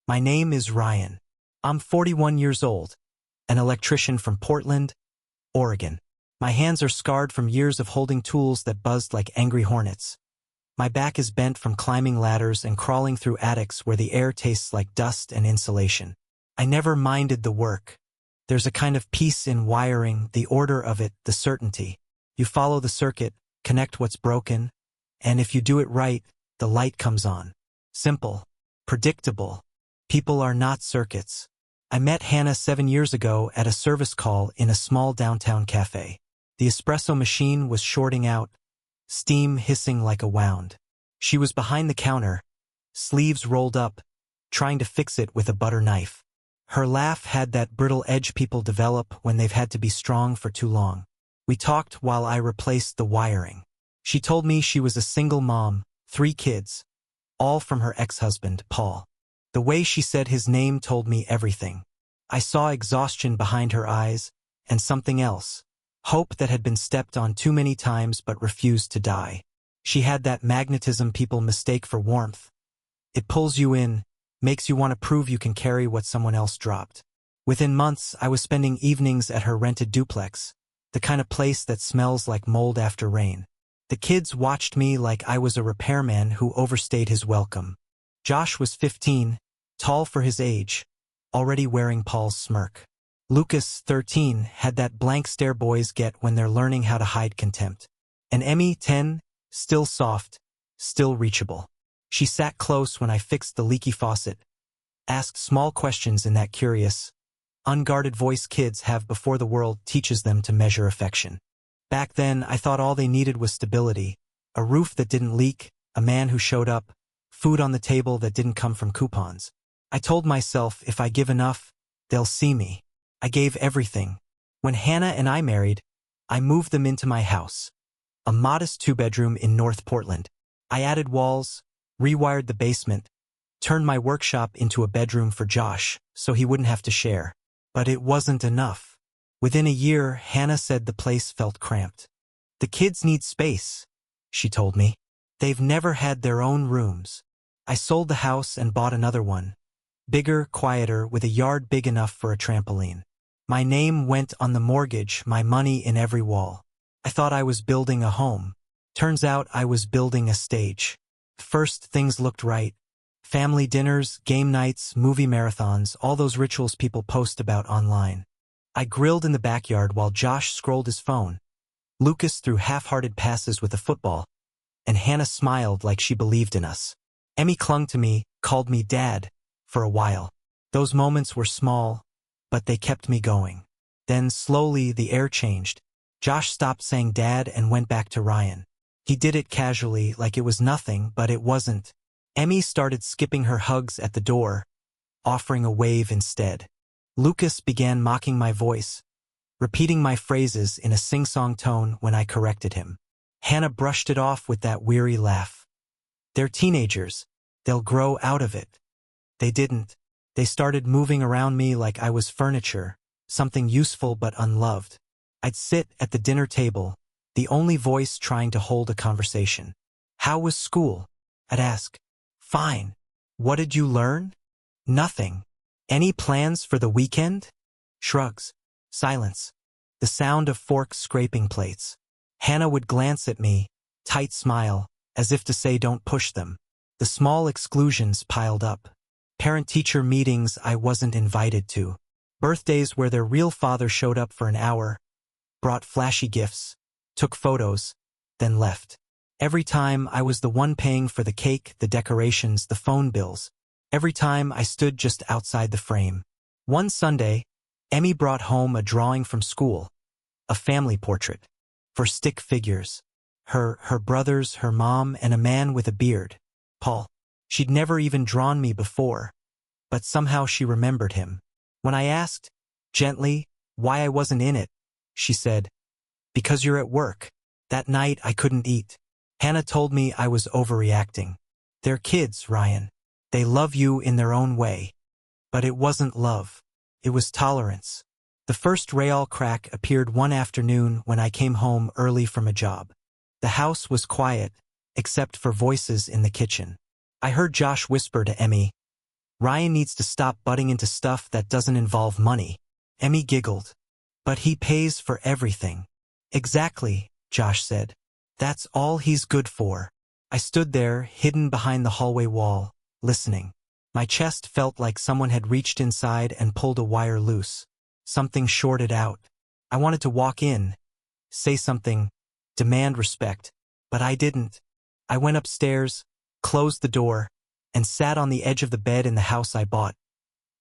My name is Ryan. I'm 41 years old, an electrician from Portland, Oregon. My hands are scarred from years of holding tools that buzzed like angry hornets. My back is bent from climbing ladders and crawling through attics where the air tastes like dust and insulation. I never minded the work. There's a kind of peace in wiring, the order of it, the certainty. You follow the circuit, connect what's broken, and if you do it right, the light comes on. Simple. Predictable. People are not circuits. I met Hannah 7 years ago at a service call in a small downtown cafe. The espresso machine was shorting out, steam hissing like a wound. She was behind the counter, sleeves rolled up, trying to fix it with a butter knife. Her laugh had that brittle edge people develop when they've had to be strong for too long. We talked while I replaced the wiring. She told me she was a single mom, 3 kids, all from her ex-husband, Paul. The way she said his name told me everything. I saw exhaustion behind her eyes, and something else. Hope that had been stepped on too many times but refused to die. She had that magnetism people mistake for warmth. It pulls you in, makes you want to prove you can carry what someone else dropped. Within months, I was spending evenings at her rented duplex, the kind of place that smells like mold after rain. The kids watched me like I was a repairman who overstayed his welcome. Josh was 15, tall for his age, already wearing Paul's smirk. Lucas, 13, had that blank stare boys get when they're learning how to hide contempt. And Emmy, 10, still soft, still reachable. She sat close when I fixed the leaky faucet, asked small questions in that curious, unguarded voice kids have before the world teaches them to measure affection. Back then, I thought all they needed was stability, a roof that didn't leak, a man who showed up, food on the table that didn't come from coupons. I told myself if I give enough, they'll see me. I gave everything. When Hannah and I married, I moved them into my house, a modest 2-bedroom in North Portland. I added walls, rewired the basement, turned my workshop into a bedroom for Josh so he wouldn't have to share. But it wasn't enough. Within a year, Hannah said the place felt cramped. The kids need space, she told me. They've never had their own rooms. I sold the house and bought another one, bigger, quieter, with a yard big enough for a trampoline. My name went on the mortgage, my money in every wall. I thought I was building a home. Turns out I was building a stage. First, things looked right. Family dinners, game nights, movie marathons, all those rituals people post about online. I grilled in the backyard while Josh scrolled his phone. Lucas threw half-hearted passes with a football, and Hannah smiled like she believed in us. Emmy clung to me, called me Dad, for a while. Those moments were small, but they kept me going. Then, slowly, the air changed. Josh stopped saying Dad and went back to Ryan. He did it casually, like it was nothing, but it wasn't. Emmy started skipping her hugs at the door, offering a wave instead. Lucas began mocking my voice, repeating my phrases in a sing-song tone when I corrected him. Hannah brushed it off with that weary laugh. They're teenagers. They'll grow out of it. They didn't. They started moving around me like I was furniture, something useful but unloved. I'd sit at the dinner table, the only voice trying to hold a conversation. How was school? I'd ask. Fine. What did you learn? Nothing. Any plans for the weekend? Shrugs. Silence. The sound of forks scraping plates. Hannah would glance at me, tight smile, as if to say don't push them. The small exclusions piled up. Parent-teacher meetings I wasn't invited to. Birthdays where their real father showed up for an hour, brought flashy gifts, took photos, then left. Every time I was the one paying for the cake, the decorations, the phone bills. Every time I stood just outside the frame. One Sunday, Emmy brought home a drawing from school, a family portrait, for stick figures. Her brothers, her mom, and a man with a beard, Paul. She'd never even drawn me before, but somehow she remembered him. When I asked, gently, why I wasn't in it, she said, because you're at work. That night I couldn't eat. Hannah told me I was overreacting. They're kids, Ryan. They love you in their own way. But it wasn't love. It was tolerance. The first Real crack appeared one afternoon when I came home early from a job. The house was quiet, except for voices in the kitchen. I heard Josh whisper to Emmy, Ryan needs to stop butting into stuff that doesn't involve money. Emmy giggled. But he pays for everything. Exactly, Josh said. That's all he's good for. I stood there, hidden behind the hallway wall, listening. My chest felt like someone had reached inside and pulled a wire loose. Something shorted out. I wanted to walk in, say something, demand respect, but I didn't. I went upstairs, closed the door, and sat on the edge of the bed in the house I bought,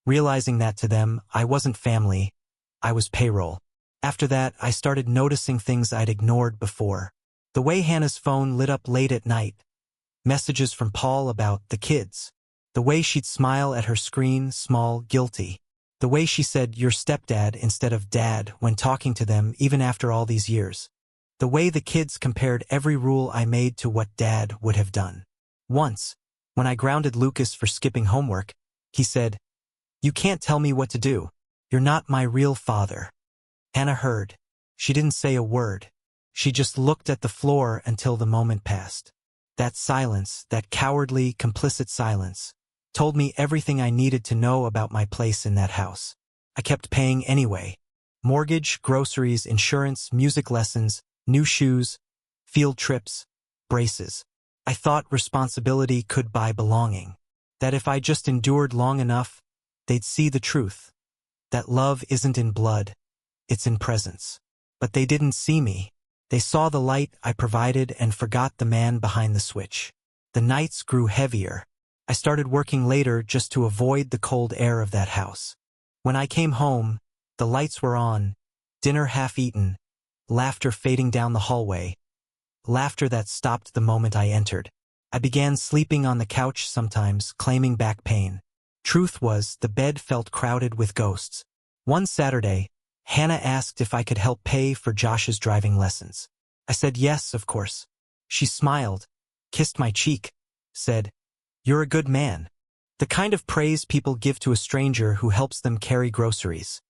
realizing that to them, I wasn't family, I was payroll. After that, I started noticing things I'd ignored before. The way Hannah's phone lit up late at night. Messages from Paul about the kids. The way she'd smile at her screen, small, guilty. The way she said, "your stepdad" instead of "dad" when talking to them even after all these years. The way the kids compared every rule I made to what Dad would have done. Once, when I grounded Lucas for skipping homework, he said, "You can't tell me what to do. You're not my real father." Hannah heard. She didn't say a word. She just looked at the floor until the moment passed. That silence, that cowardly, complicit silence, told me everything I needed to know about my place in that house. I kept paying anyway. Mortgage, groceries, insurance, music lessons, new shoes, field trips, braces. I thought responsibility could buy belonging. That if I just endured long enough, they'd see the truth. That love isn't in blood, it's in presence. But they didn't see me. They saw the light I provided and forgot the man behind the switch. The nights grew heavier. I started working later just to avoid the cold air of that house. When I came home, the lights were on, dinner half eaten, laughter fading down the hallway, laughter that stopped the moment I entered. I began sleeping on the couch sometimes, claiming back pain. Truth was, the bed felt crowded with ghosts. One Saturday, Hannah asked if I could help pay for Josh's driving lessons. I said yes, of course. She smiled, kissed my cheek, said, "You're a good man." The kind of praise people give to a stranger who helps them carry groceries.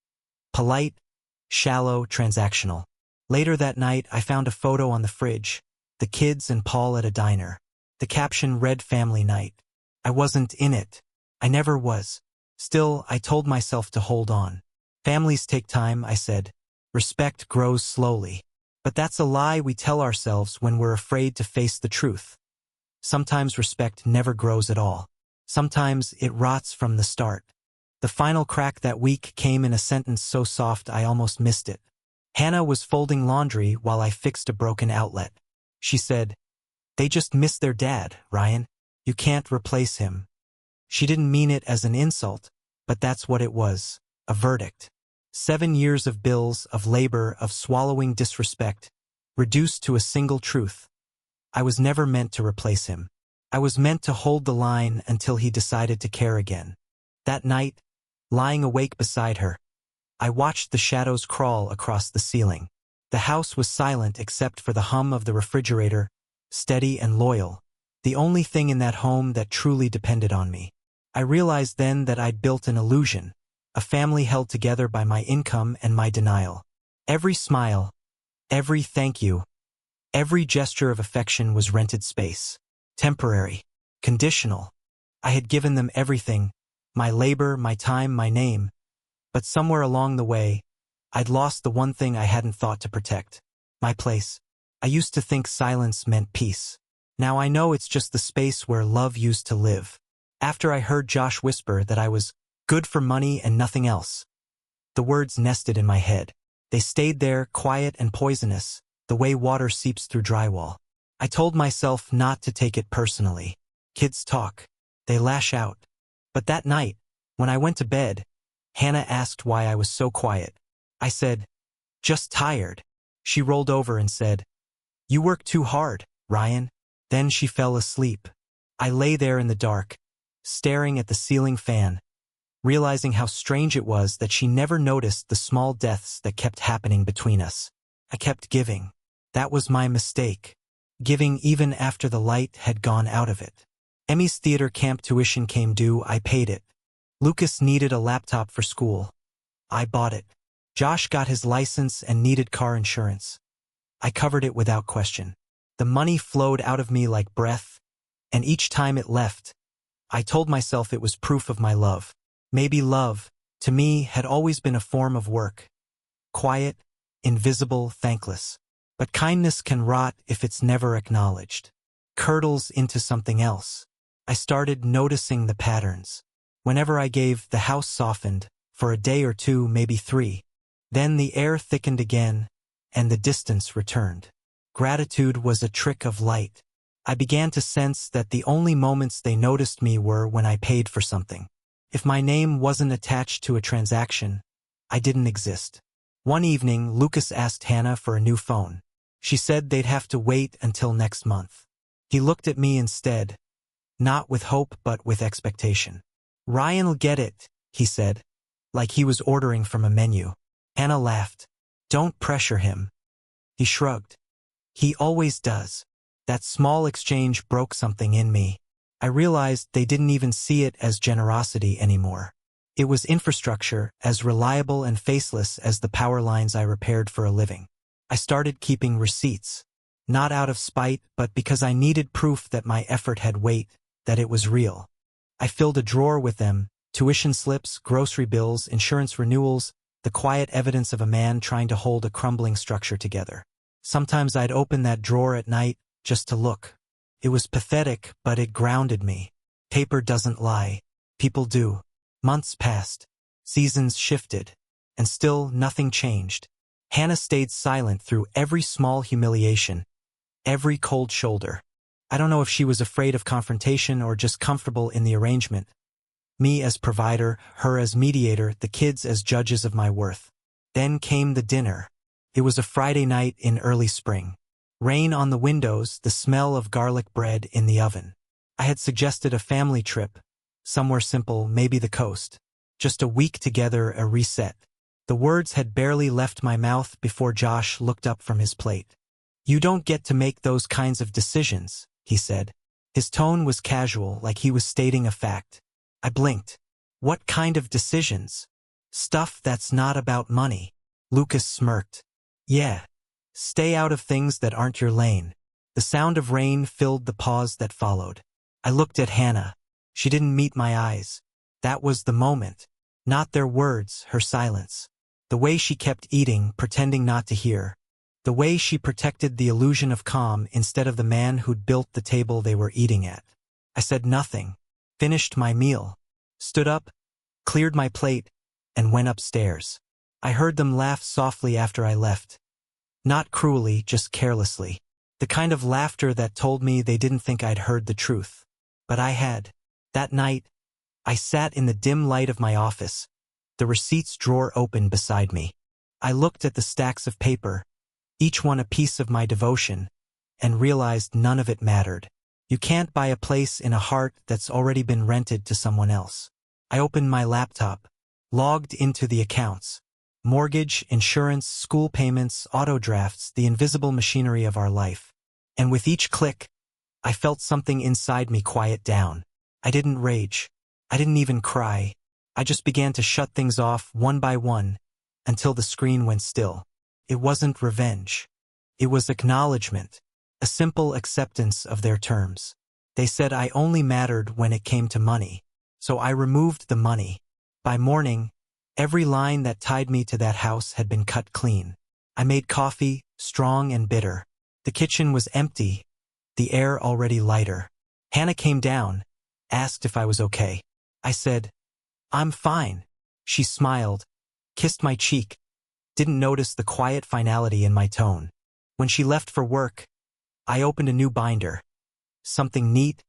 Polite, shallow, transactional. Later that night, I found a photo on the fridge, the kids and Paul at a diner. The caption read "Family Night." I wasn't in it. I never was. Still, I told myself to hold on. Families take time, I said. Respect grows slowly. But that's a lie we tell ourselves when we're afraid to face the truth. Sometimes respect never grows at all. Sometimes it rots from the start. The final crack that week came in a sentence so soft I almost missed it. Hannah was folding laundry while I fixed a broken outlet. She said, "They just miss their dad, Ryan. You can't replace him." She didn't mean it as an insult, but that's what it was, a verdict. 7 years of bills, of labor, of swallowing disrespect, reduced to a single truth. I was never meant to replace him. I was meant to hold the line until he decided to care again. That night, lying awake beside her, I watched the shadows crawl across the ceiling. The house was silent except for the hum of the refrigerator, steady and loyal, the only thing in that home that truly depended on me. I realized then that I'd built an illusion, a family held together by my income and my denial. Every smile, every thank you, every gesture of affection was rented space. Temporary, conditional. I had given them everything, my labor, my time, my name. But somewhere along the way, I'd lost the one thing I hadn't thought to protect. My place. I used to think silence meant peace. Now I know it's just the space where love used to live. After I heard Josh whisper that I was good for money and nothing else, the words nested in my head. They stayed there, quiet and poisonous, the way water seeps through drywall. I told myself not to take it personally. Kids talk. They lash out. But that night, when I went to bed, Hannah asked why I was so quiet. I said, "Just tired." She rolled over and said, "You work too hard, Ryan." Then she fell asleep. I lay there in the dark, staring at the ceiling fan, realizing how strange it was that she never noticed the small deaths that kept happening between us. I kept giving. That was my mistake. Giving even after the light had gone out of it. Emmy's theater camp tuition came due, I paid it. Lucas needed a laptop for school. I bought it. Josh got his license and needed car insurance. I covered it without question. The money flowed out of me like breath, and each time it left, I told myself it was proof of my love. Maybe love, to me, had always been a form of work. Quiet, invisible, thankless. But kindness can rot if it's never acknowledged. Curdles into something else. I started noticing the patterns. Whenever I gave, the house softened, for a day or two, maybe 3. Then the air thickened again, and the distance returned. Gratitude was a trick of light. I began to sense that the only moments they noticed me were when I paid for something. If my name wasn't attached to a transaction, I didn't exist. One evening, Lucas asked Hannah for a new phone. She said they'd have to wait until next month. He looked at me instead, not with hope but with expectation. "Ryan'll get it," he said, like he was ordering from a menu. Hannah laughed. "Don't pressure him." He shrugged. "He always does." That small exchange broke something in me. I realized they didn't even see it as generosity anymore. It was infrastructure, as reliable and faceless as the power lines I repaired for a living. I started keeping receipts. Not out of spite, but because I needed proof that my effort had weight, that it was real. I filled a drawer with them: tuition slips, grocery bills, insurance renewals, the quiet evidence of a man trying to hold a crumbling structure together. Sometimes I'd open that drawer at night, just to look. It was pathetic, but it grounded me. Paper doesn't lie. People do. Months passed. Seasons shifted. And still nothing changed. Hannah stayed silent through every small humiliation, every cold shoulder. I don't know if she was afraid of confrontation or just comfortable in the arrangement. Me as provider, her as mediator, the kids as judges of my worth. Then came the dinner. It was a Friday night in early spring. Rain on the windows, the smell of garlic bread in the oven. I had suggested a family trip, somewhere simple, maybe the coast. Just a week together, a reset. The words had barely left my mouth before Josh looked up from his plate. "You don't get to make those kinds of decisions," he said. His tone was casual, like he was stating a fact. I blinked. "What kind of decisions?" "Stuff that's not about money." Lucas smirked. "Yeah. Stay out of things that aren't your lane." The sound of rain filled the pause that followed. I looked at Hannah. She didn't meet my eyes. That was the moment. Not their words, her silence. The way she kept eating, pretending not to hear. The way she protected the illusion of calm instead of the man who'd built the table they were eating at. I said nothing. Finished my meal. Stood up, cleared my plate, and went upstairs. I heard them laugh softly after I left. Not cruelly, just carelessly. The kind of laughter that told me they didn't think I'd heard the truth. But I had. That night, I sat in the dim light of my office, the receipts drawer open beside me. I looked at the stacks of paper, each one a piece of my devotion, and realized none of it mattered. You can't buy a place in a heart that's already been rented to someone else. I opened my laptop, logged into the accounts. Mortgage, insurance, school payments, auto drafts, the invisible machinery of our life. And with each click, I felt something inside me quiet down. I didn't rage. I didn't even cry. I just began to shut things off one by one until the screen went still. It wasn't revenge. It was acknowledgement, a simple acceptance of their terms. They said I only mattered when it came to money, so I removed the money. By morning, every line that tied me to that house had been cut clean. I made coffee, strong and bitter. The kitchen was empty, the air already lighter. Hannah came down, asked if I was okay. I said, "I'm fine." She smiled, kissed my cheek, didn't notice the quiet finality in my tone. When she left for work, I opened a new binder. Something neat,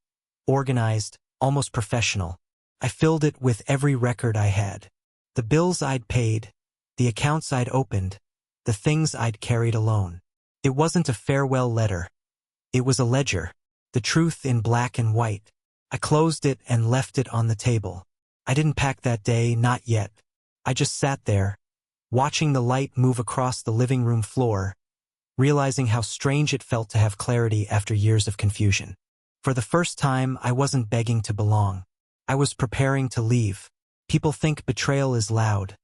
organized, almost professional. I filled it with every record I had. The bills I'd paid, the accounts I'd opened, the things I'd carried alone. It wasn't a farewell letter. It was a ledger, the truth in black and white. I closed it and left it on the table. I didn't pack that day, not yet. I just sat there, watching the light move across the living room floor, realizing how strange it felt to have clarity after years of confusion. For the first time, I wasn't begging to belong. I was preparing to leave. People think betrayal is loud.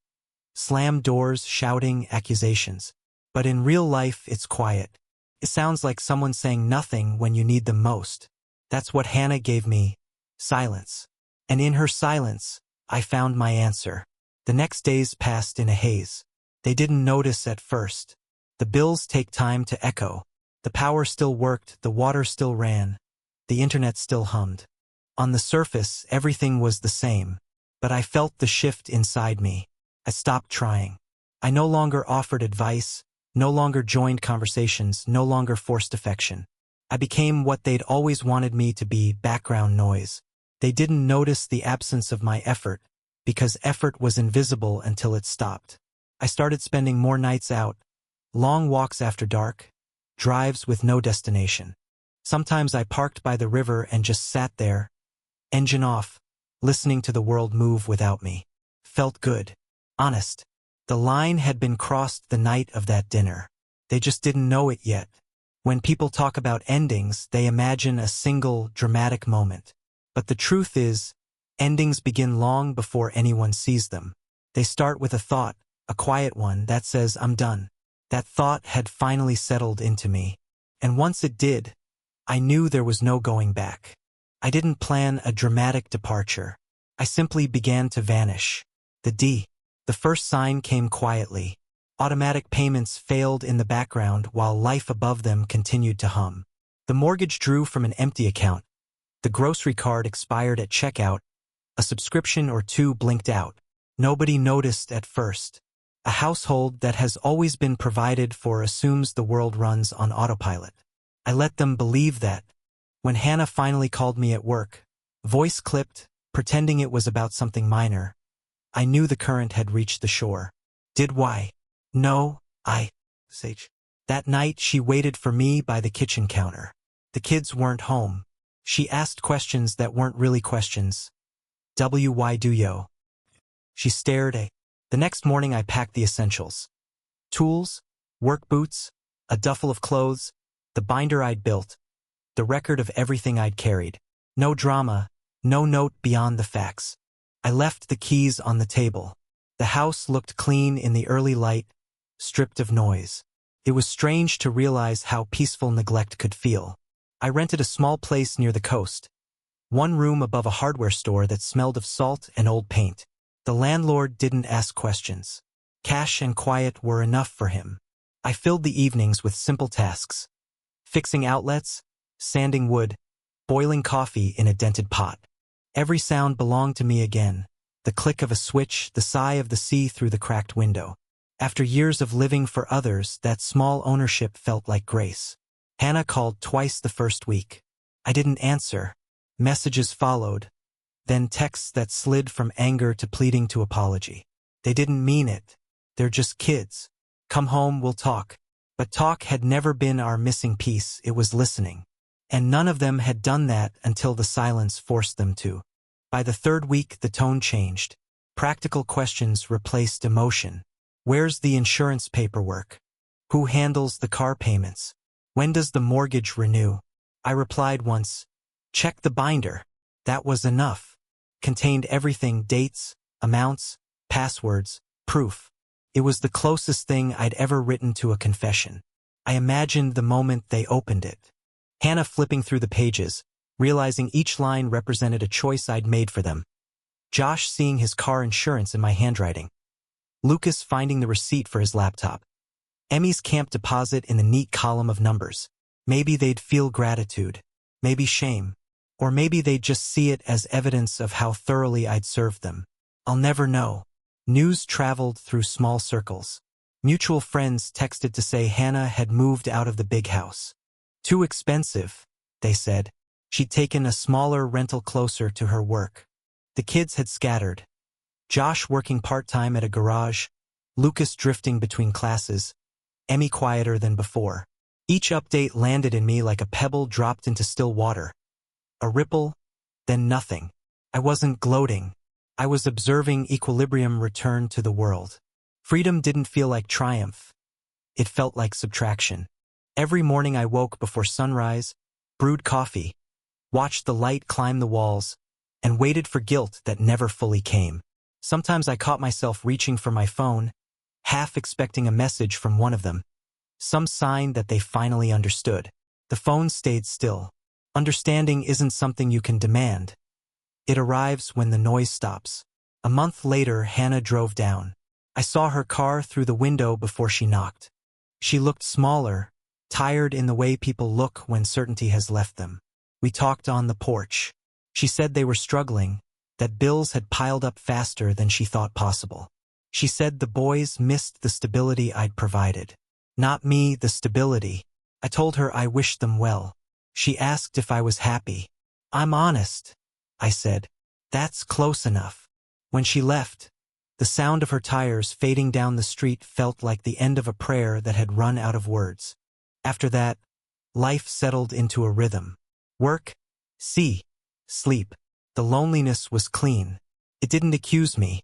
Slam doors, shouting, accusations. But in real life, it's quiet. It sounds like someone saying nothing when you need them most. That's what Hannah gave me, Silence. And in her silence, I found my answer. The next days passed in a haze. They didn't notice at first. The bills take time to echo. The power still worked, the water still ran. The internet still hummed. On the surface, everything was the same. But I felt the shift inside me. I stopped trying. I no longer offered advice, no longer joined conversations, no longer forced affection. I became what they'd always wanted me to be, background noise. They didn't notice the absence of my effort, because effort was invisible until it stopped. I started spending more nights out, long walks after dark, drives with no destination. Sometimes I parked by the river and just sat there, engine off, listening to the world move without me. Felt good. Honest. The line had been crossed the night of that dinner. They just didn't know it yet. When people talk about endings, they imagine a single, dramatic moment. But the truth is, endings begin long before anyone sees them. They start with a thought, a quiet one, that says, I'm done. That thought had finally settled into me. And once it did, I knew there was no going back. I didn't plan a dramatic departure. I simply began to vanish. The first sign came quietly. Automatic payments failed in the background while life above them continued to hum. The mortgage drew from an empty account. The grocery card expired at checkout. A subscription or two blinked out. Nobody noticed at first. A household that has always been provided for assumes the world runs on autopilot. I let them believe that. When Hannah finally called me at work, voice clipped, pretending it was about something minor, I knew the current had reached the shore. Did why? No, Sage. That night she waited for me by the kitchen counter. The kids weren't home. She asked questions that weren't really questions. Why do yo? She stared. The next morning I packed the essentials. Tools, work boots, a duffel of clothes, the binder I'd built, the record of everything I'd carried. No drama, no note beyond the facts. I left the keys on the table. The house looked clean in the early light, stripped of noise. It was strange to realize how peaceful neglect could feel. I rented a small place near the coast. One room above a hardware store that smelled of salt and old paint. The landlord didn't ask questions. Cash and quiet were enough for him. I filled the evenings with simple tasks. Fixing outlets, sanding wood, boiling coffee in a dented pot. Every sound belonged to me again. The click of a switch, the sigh of the sea through the cracked window. After years of living for others, that small ownership felt like grace. Hannah called twice the first week. I didn't answer. Messages followed. Then texts that slid from anger to pleading to apology. They didn't mean it. They're just kids. Come home, we'll talk. But talk had never been our missing piece, it was listening. And none of them had done that until the silence forced them to. By the third week, the tone changed. Practical questions replaced emotion. Where's the insurance paperwork? Who handles the car payments? When does the mortgage renew? I replied once, check the binder. That was enough. Contained everything, dates, amounts, passwords, proof. It was the closest thing I'd ever written to a confession. I imagined the moment they opened it. Hannah flipping through the pages, realizing each line represented a choice I'd made for them. Josh seeing his car insurance in my handwriting. Lucas finding the receipt for his laptop. Emmy's camp deposit in the neat column of numbers. Maybe they'd feel gratitude. Maybe shame. Or maybe they'd just see it as evidence of how thoroughly I'd served them. I'll never know. News traveled through small circles. Mutual friends texted to say Hannah had moved out of the big house. Too expensive, they said. She'd taken a smaller rental closer to her work. The kids had scattered. Josh working part-time at a garage, Lucas drifting between classes, Emmy quieter than before. Each update landed in me like a pebble dropped into still water. A ripple, then nothing. I wasn't gloating. I was observing equilibrium return to the world. Freedom didn't feel like triumph. It felt like subtraction. Every morning I woke before sunrise, brewed coffee, watched the light climb the walls, and waited for guilt that never fully came. Sometimes I caught myself reaching for my phone, half expecting a message from one of them. Some sign that they finally understood. The phone stayed still. Understanding isn't something you can demand. It arrives when the noise stops. A month later, Hannah drove down. I saw her car through the window before she knocked. She looked smaller, tired in the way people look when certainty has left them. We talked on the porch. She said they were struggling, that bills had piled up faster than she thought possible. She said the boys missed the stability I'd provided. Not me, the stability. I told her I wished them well. She asked if I was happy. I'm honest, I said. That's close enough. When she left, the sound of her tires fading down the street felt like the end of a prayer that had run out of words. After that, life settled into a rhythm. Work, see, sleep. The loneliness was clean. It didn't accuse me.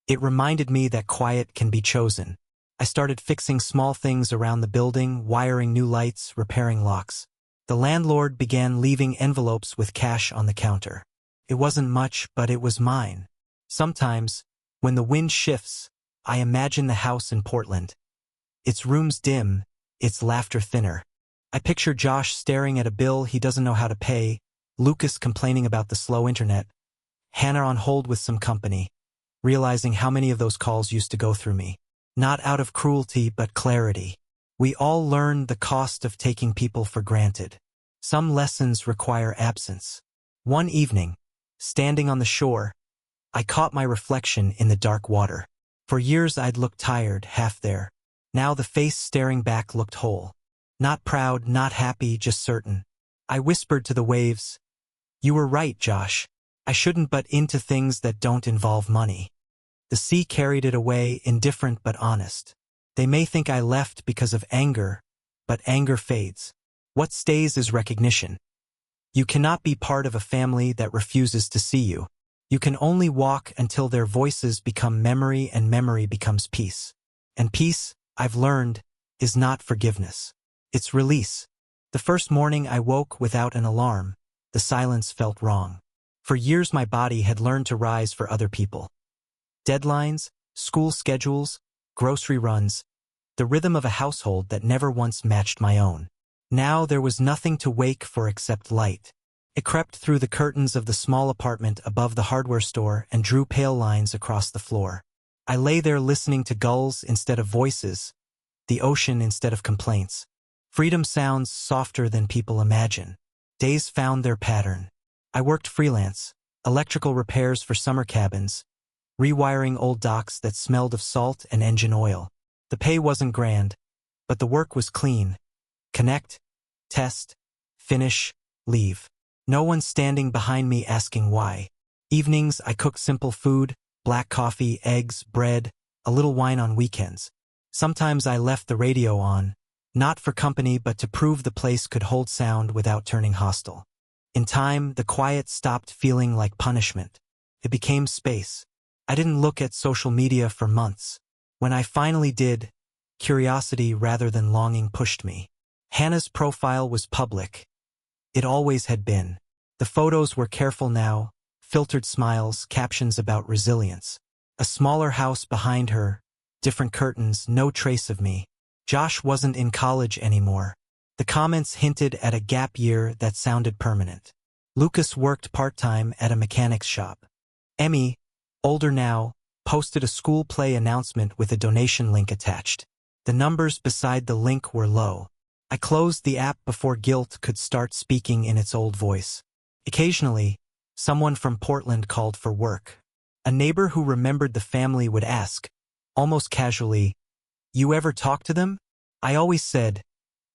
It reminded me that quiet can be chosen. I started fixing small things around the building, wiring new lights, repairing locks. The landlord began leaving envelopes with cash on the counter. It wasn't much, but it was mine. Sometimes, when the wind shifts, I imagine the house in Portland. Its rooms dim, its laughter thinner. I picture Josh staring at a bill he doesn't know how to pay, Lucas complaining about the slow internet, Hannah on hold with some company, realizing how many of those calls used to go through me. Not out of cruelty, but clarity. We all learn the cost of taking people for granted. Some lessons require absence. One evening, standing on the shore, I caught my reflection in the dark water. For years I'd looked tired, half there. Now the face staring back looked whole. Not proud, not happy, just certain. I whispered to the waves, "You were right, Josh. I shouldn't butt into things that don't involve money." The sea carried it away, indifferent but honest. They may think I left because of anger, but anger fades. What stays is recognition. You cannot be part of a family that refuses to see you. You can only walk until their voices become memory and memory becomes peace. And peace, I've learned, is not forgiveness. It's release. The first morning I woke without an alarm, the silence felt wrong. For years my body had learned to rise for other people. Deadlines, school schedules, grocery runs, the rhythm of a household that never once matched my own. Now there was nothing to wake for except light. It crept through the curtains of the small apartment above the hardware store and drew pale lines across the floor. I lay there listening to gulls instead of voices, the ocean instead of complaints. Freedom sounds softer than people imagine. Days found their pattern. I worked freelance, electrical repairs for summer cabins, rewiring old docks that smelled of salt and engine oil. The pay wasn't grand, but the work was clean. Connect, test, finish, leave. No one standing behind me asking why. Evenings I cooked simple food, black coffee, eggs, bread, a little wine on weekends. Sometimes I left the radio on, not for company but to prove the place could hold sound without turning hostile. In time, the quiet stopped feeling like punishment. It became space. I didn't look at social media for months. When I finally did, curiosity rather than longing pushed me. Hannah's profile was public. It always had been. The photos were careful now, filtered smiles, captions about resilience. A smaller house behind her, different curtains, no trace of me. Josh wasn't in college anymore. The comments hinted at a gap year that sounded permanent. Lucas worked part-time at a mechanics shop. Emmy, older now, posted a school play announcement with a donation link attached. The numbers beside the link were low. I closed the app before guilt could start speaking in its old voice. Occasionally, someone from Portland called for work. A neighbor who remembered the family would ask, almost casually, "You ever talk to them?" I always said,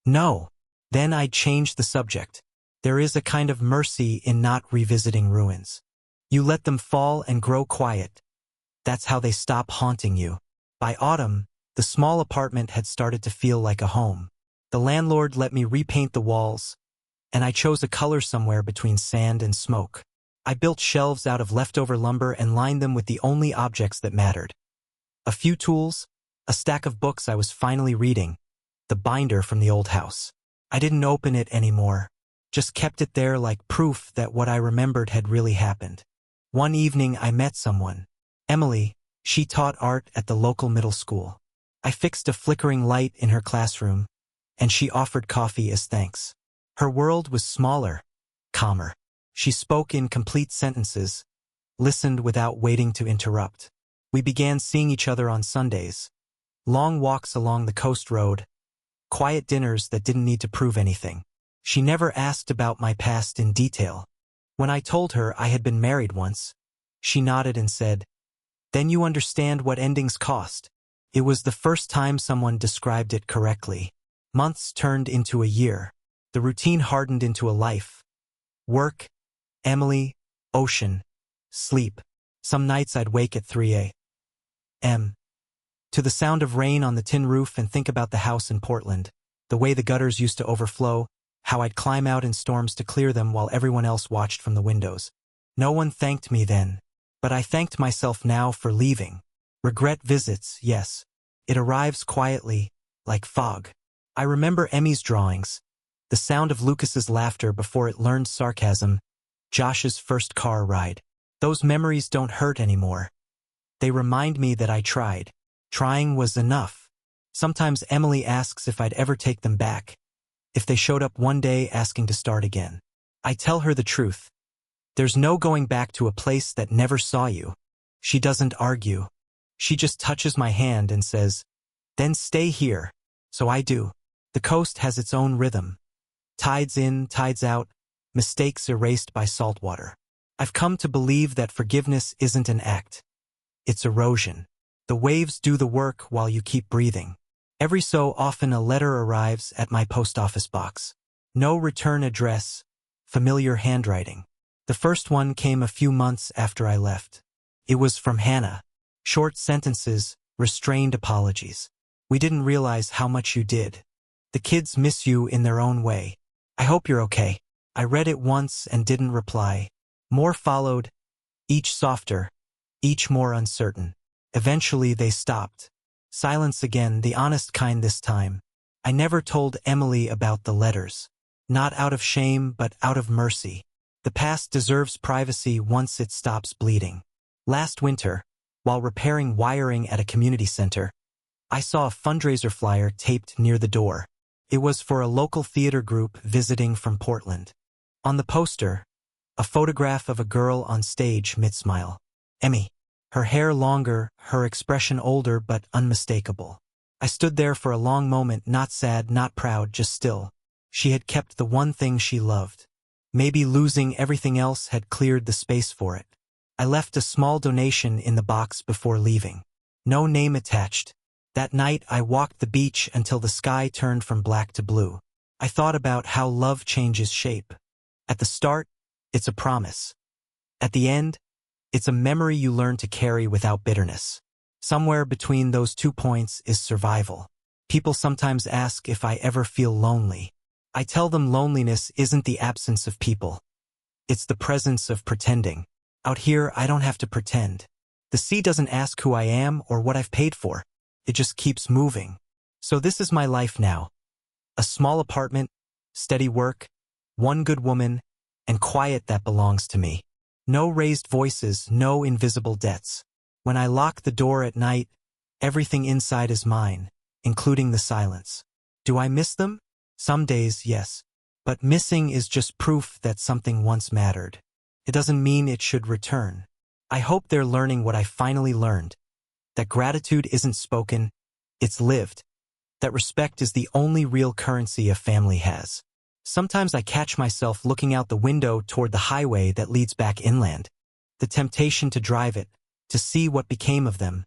"No." Then I'd change the subject. There is a kind of mercy in not revisiting ruins. You let them fall and grow quiet. That's how they stop haunting you. By autumn, the small apartment had started to feel like a home. The landlord let me repaint the walls, and I chose a color somewhere between sand and smoke. I built shelves out of leftover lumber and lined them with the only objects that mattered. A few tools, a stack of books I was finally reading, the binder from the old house. I didn't open it anymore, just kept it there like proof that what I remembered had really happened. One evening I met someone. Emily, she taught art at the local middle school. I fixed a flickering light in her classroom, and she offered coffee as thanks. Her world was smaller, calmer. She spoke in complete sentences, listened without waiting to interrupt. We began seeing each other on Sundays. Long walks along the coast road, quiet dinners that didn't need to prove anything. She never asked about my past in detail. When I told her I had been married once, she nodded and said, "Then you understand what endings cost." It was the first time someone described it correctly. Months turned into a year. The routine hardened into a life. Work, Emily, ocean, sleep. Some nights I'd wake at 3 a.m. to the sound of rain on the tin roof and think about the house in Portland, the way the gutters used to overflow, how I'd climb out in storms to clear them while everyone else watched from the windows. No one thanked me then, but I thanked myself now for leaving. Regret visits, yes. It arrives quietly, like fog. I remember Emmy's drawings, the sound of Lucas's laughter before it learned sarcasm, Josh's first car ride. Those memories don't hurt anymore. They remind me that I tried. Trying was enough. Sometimes Emily asks if I'd ever take them back, if they showed up one day asking to start again. I tell her the truth. There's no going back to a place that never saw you. She doesn't argue. She just touches my hand and says, "Then stay here." So I do. The coast has its own rhythm. Tides in, tides out, mistakes erased by salt water. I've come to believe that forgiveness isn't an act. It's erosion. The waves do the work while you keep breathing. Every so often a letter arrives at my post office box. No return address, familiar handwriting. The first one came a few months after I left. It was from Hannah. Short sentences, restrained apologies. "We didn't realize how much you did. The kids miss you in their own way. I hope you're okay." I read it once and didn't reply. More followed, each softer, each more uncertain. Eventually they stopped. Silence again, the honest kind this time. I never told Emily about the letters. Not out of shame, but out of mercy. The past deserves privacy once it stops bleeding. Last winter, while repairing wiring at a community center, I saw a fundraiser flyer taped near the door. It was for a local theater group visiting from Portland. On the poster, a photograph of a girl on stage mid-smile. Emmy. Her hair longer, her expression older but unmistakable. I stood there for a long moment, not sad, not proud, just still. She had kept the one thing she loved. Maybe losing everything else had cleared the space for it. I left a small donation in the box before leaving. No name attached. That night I walked the beach until the sky turned from black to blue. I thought about how love changes shape. At the start, it's a promise. At the end, it's a memory you learn to carry without bitterness. Somewhere between those 2 points is survival. People sometimes ask if I ever feel lonely. I tell them loneliness isn't the absence of people. It's the presence of pretending. Out here, I don't have to pretend. The sea doesn't ask who I am or what I've paid for. It just keeps moving. So this is my life now. A small apartment, steady work, one good woman, and quiet that belongs to me. No raised voices, no invisible debts. When I lock the door at night, everything inside is mine, including the silence. Do I miss them? Some days, yes. But missing is just proof that something once mattered. It doesn't mean it should return. I hope they're learning what I finally learned. That gratitude isn't spoken, it's lived. That respect is the only real currency a family has. Sometimes I catch myself looking out the window toward the highway that leads back inland. The temptation to drive it, to see what became of them,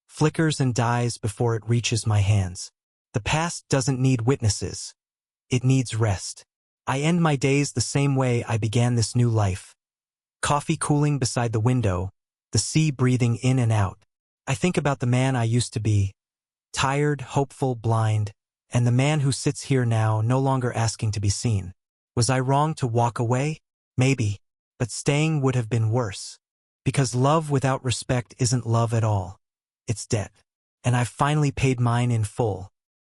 flickers and dies before it reaches my hands. The past doesn't need witnesses. It needs rest. I end my days the same way I began this new life. Coffee cooling beside the window, the sea breathing in and out. I think about the man I used to be, tired, hopeful, blind, and the man who sits here now, no longer asking to be seen. Was I wrong to walk away? Maybe, but staying would have been worse. Because love without respect isn't love at all. It's debt. And I've finally paid mine in full.